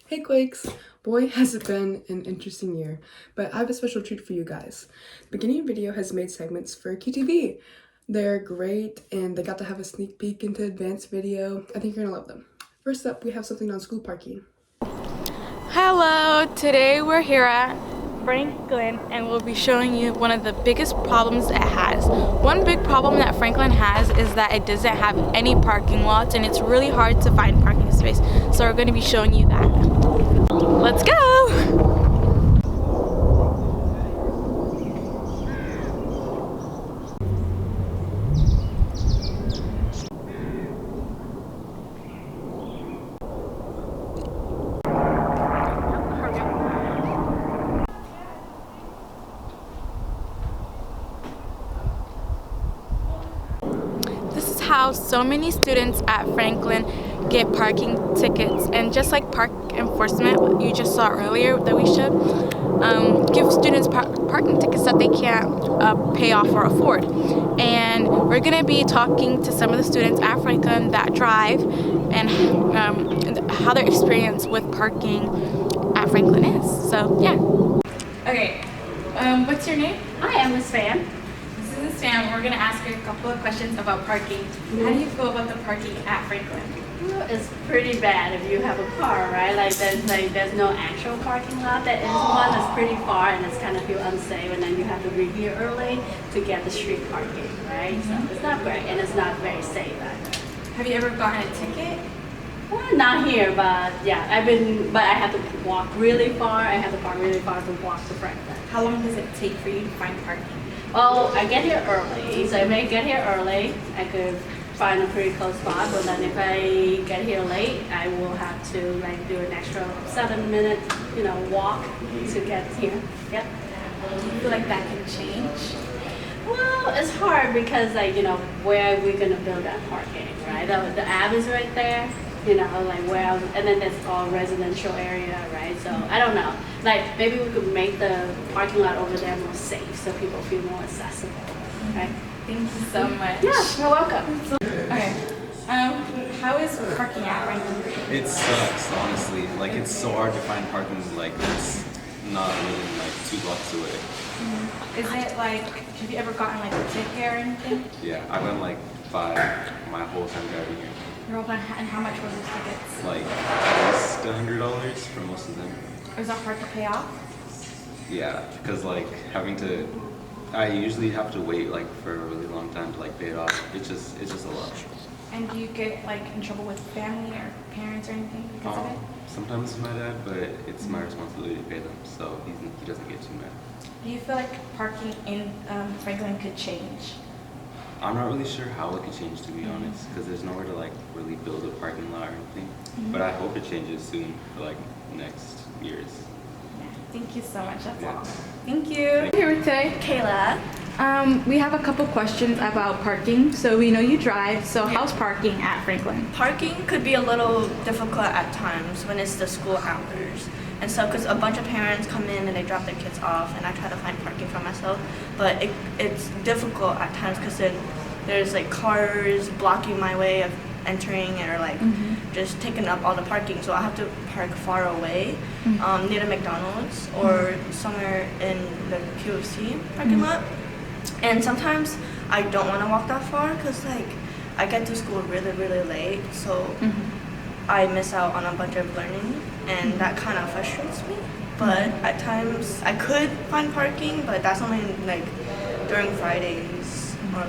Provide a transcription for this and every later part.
Hey Quakes! Boy, has it been an interesting year, but I have a special treat for you guys. Beginning Video has made segments for QTV. They're great, and they got to have a sneak peek into advanced video. I think you're gonna love them. First up, we have something on school parking. Hello, today we're here at Franklin and we'll be showing you one of the biggest problems it has. One big problem that Franklin has is that it doesn't have any parking lots and it's really hard to find parking space. So we're going to be showing you that. Let's go! How so many students at Franklin get parking tickets, and just like park enforcement you just saw earlier that we should give students parking tickets that they can't pay off or afford. And we're going to be talking to some of the students at Franklin that drive and how their experience with parking at Franklin is. So yeah. Okay, what's your name? Hi, I'm Miss Fan. This is Sam. We're going to ask you a couple of questions about parking. How do you feel about the parking at Franklin? Well, it's pretty bad if you have a car, right? There's no actual parking lot. There is one that's pretty far and it's kind of feel unsafe, and then you have to be here early to get the street parking, right? So it's not great and it's not very safe either. Have you ever gotten a ticket? Well, not here, but yeah, but I have to walk really far. I have to park really far to walk to Franklin. How long does it take for you to find parking? Well, I get here early, so if I get here early, I could find a pretty close spot. But then if I get here late, I will have to do an extra 7-minute, walk to get here. Yep. Do you feel like that can change? Well, it's hard because where are we gonna build that parking, right? The app is right there. And then there's all residential area, right? So I don't know. Maybe we could make the parking lot over there more safe so people feel more accessible, right? Thank you so much. Yeah, you're welcome. Okay. How is parking at Franklin? It sucks, honestly. It's so hard to find parking. It's not really 2 blocks away. Is it have you ever gotten a ticket or anything? Yeah, I've gotten 5 my whole time driving here. And how much were those tickets? At least $100 for most of them. Is that hard to pay off? Yeah, because I usually have to wait for a really long time to pay it off. It's just a lot. And do you get in trouble with family or parents or anything because of it? Sometimes it's my dad, but it's my responsibility to pay them, so he doesn't get too mad. Do you feel like parking in Franklin could change? I'm not really sure how it could change, to be honest, because there's nowhere to really build a parking lot or anything. But I hope it changes soon for next years. Yeah. Thank you so much. That's Yeah. all. Thank you. Here with today, Kayla. we have a couple questions about parking. So we know you drive. So how's parking at Franklin? Parking could be a little difficult at times when it's the school hours. And so, because a bunch of parents come in and they drop their kids off, and I try to find parking for myself, but it's difficult at times because then there's cars blocking my way of entering or just taking up all the parking. So I have to park far away, near the McDonald's or somewhere in the QFC parking lot. And sometimes I don't want to walk that far because I get to school really, really late. So I miss out on a bunch of learning, and that kind of frustrates me. But at times I could find parking, but that's only during Fridays or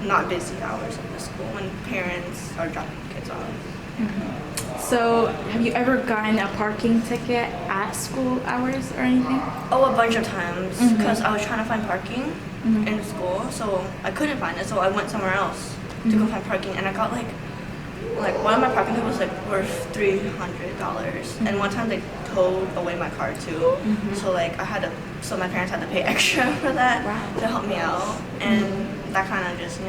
not busy hours of the school when parents are dropping kids off. So have you ever gotten a parking ticket at school hours or anything? Oh, a bunch of times because I was trying to find parking in school, so I couldn't find it, so I went somewhere else to go find parking, and I got one of my parking tickets was worth $300, and one time they towed away my car too. So my parents had to pay extra for that to help me out, and that kind of just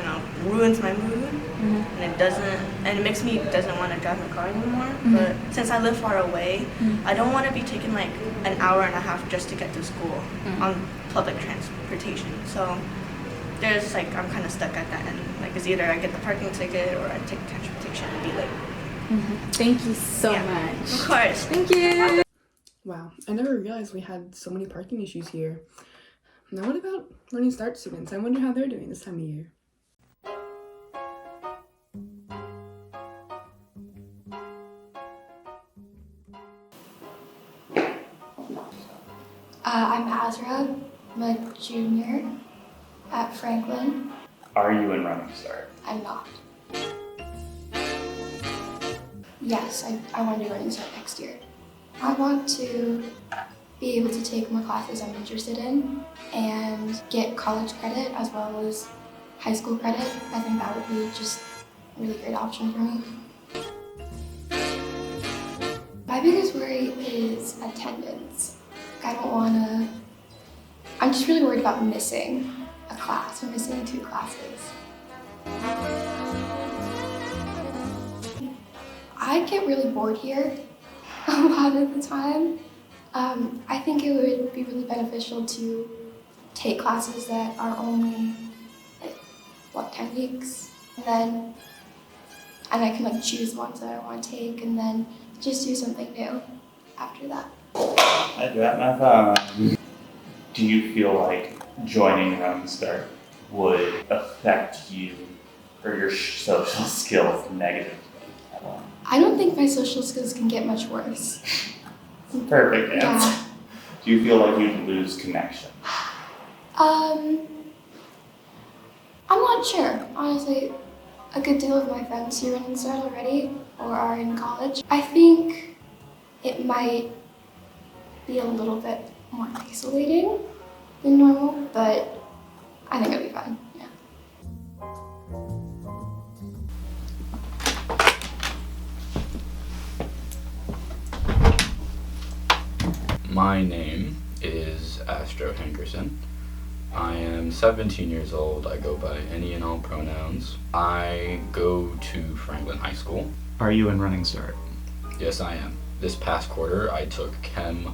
ruins my mood, and it makes me doesn't want to drive my car anymore. But since I live far away, I don't want to be taking an hour and a half just to get to school on public transportation. So I'm kind of stuck at that end. It's either I get the parking ticket or I take transportation and be late. Thank you so Of much. course. Thank you. Wow, I never realized we had so many parking issues here. Now what about Running Start students? I wonder how they're doing this time of year. I'm Azra. I'm a junior at Franklin. Are you in Running Start? I'm not. Yes, I want to do Running Start next year. I want to be able to take more classes I'm interested in and get college credit as well as high school credit. I think that would be just a really great option for me. My biggest worry is attendance. I'm just really worried about missing a class or missing 2 classes. I get really bored here a lot of the time. I think it would be really beneficial to take classes that are only, 10 weeks? And I can choose ones that I want to take and then just do something new after that. I dropped my phone. Do you feel like joining Running Start would affect you or your social skills negatively at all? I don't think my social skills can get much worse. Perfect answer. Yeah. Do you feel like you'd lose connection? I'm not sure. Honestly, a good deal of my friends who are in Start already or are in college. I think it might be a little bit more isolating than normal, but I think it'll be fine. Yeah. My name is Astro Hankerson. I am 17 years old. I go by any and all pronouns. I go to Franklin High School. Are you in Running Start? Yes, I am. This past quarter, I took Chem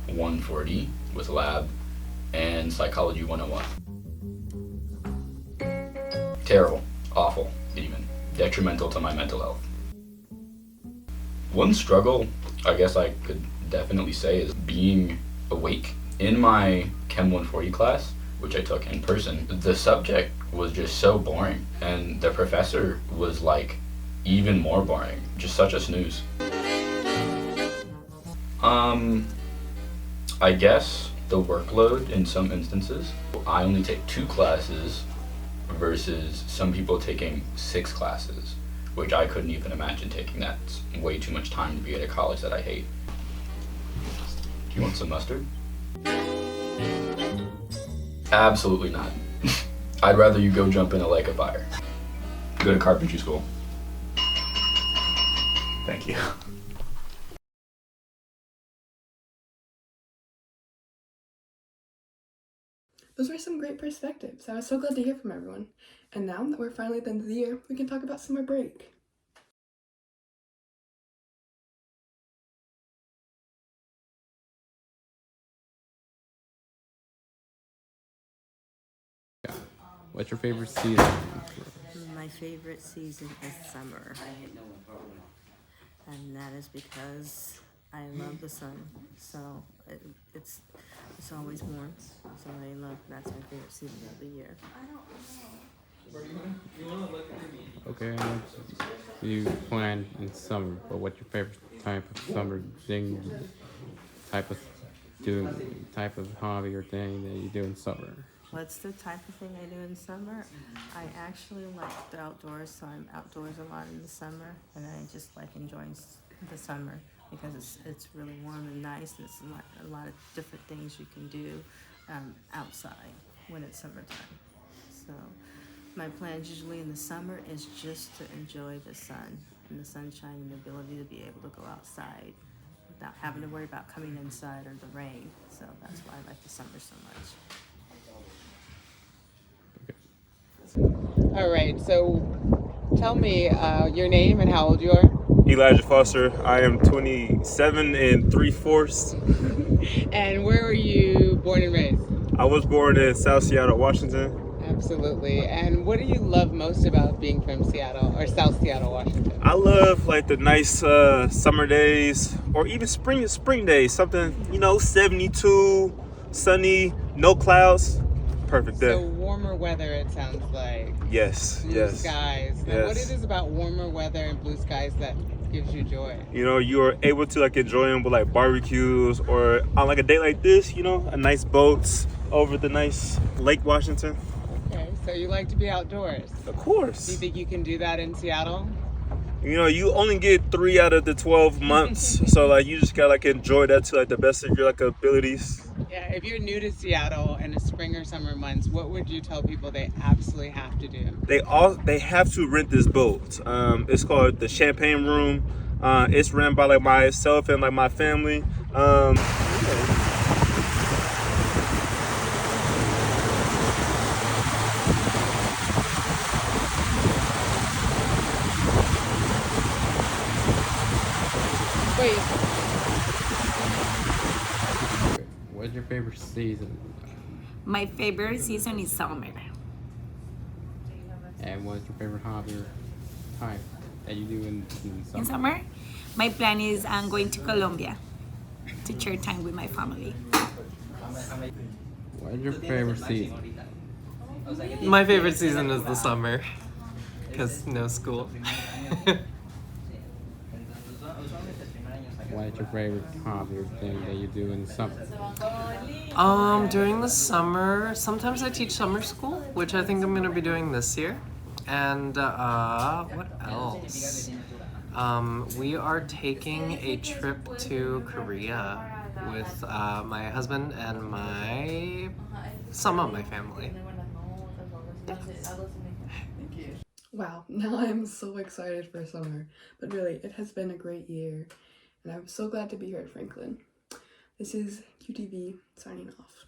140 with lab and Psychology 101. Terrible, awful, even detrimental to my mental health. One struggle, I guess I could definitely say, is being awake. In my Chem 140 class, which I took in person, the subject was just so boring, and the professor was even more boring, just such a snooze. I guess the workload in some instances. I only take 2 classes versus some people taking 6 classes, which I couldn't even imagine taking. That's way too much time to be at a college that I hate. Do you want some mustard? Absolutely not. I'd rather you go jump in a lake of fire. Go to carpentry school. Thank you. Those were some great perspectives. I was so glad to hear from everyone. And now that we're finally at the end of the year, we can talk about summer break. What's your favorite season? My favorite season is summer. And that is because I love the sun. So it's always warm. So that's my favorite season of the year. Okay, you plan in summer, but what's your favorite type of summer thing, type of hobby or thing that you do in summer? What's the type of thing I do in summer? I actually like the outdoors, so I'm outdoors a lot in the summer, and I just like enjoying the summer because it's really warm and nice. There's a lot of different things you can do outside when it's summertime. So my plans usually in the summer is just to enjoy the sun and the sunshine and the ability to be able to go outside without having to worry about coming inside or the rain. So that's why I like the summer so much. All right, so tell me your name and how old you are. Elijah Foster. I am 27 3/4. And where were you born and raised? I was born in South Seattle, Washington. Absolutely. And what do you love most about being from Seattle or South Seattle, Washington? I love like the nice summer days or even spring days. Something 72, sunny, no clouds, perfect day. So warmer weather, it sounds like. Yes, Blue yes, skies. Now, yes. what it is about warmer weather and blue skies that gives you joy? You are able to like enjoy them with like barbecues or on like a day like this. A nice boats over the nice Lake Washington. Okay, so you like to be outdoors. Of course. Do you think you can do that in Seattle? You only get 3 out of the 12 months, so like you just gotta like enjoy that to like the best of your like abilities. Yeah, if you're new to Seattle in the spring or summer months, what would you tell people they absolutely have to do? They have to rent this boat. It's called the Champagne Room. It's ran by like myself and like my family. Wait. What's your favorite season? My favorite season is summer. And what's your favorite hobby or type that you do in summer? In summer, my plan is I'm going to Colombia to share time with my family. What's your favorite season? My favorite season is the summer, because no school. What's your favorite hobby or thing that you do in the summer? During the summer, sometimes I teach summer school, which I think I'm going to be doing this year. And what else? We are taking a trip to Korea with my husband and some of my family. Wow, now I'm so excited for summer. But really, it has been a great year, and I'm so glad to be here at Franklin. This is QTV signing off.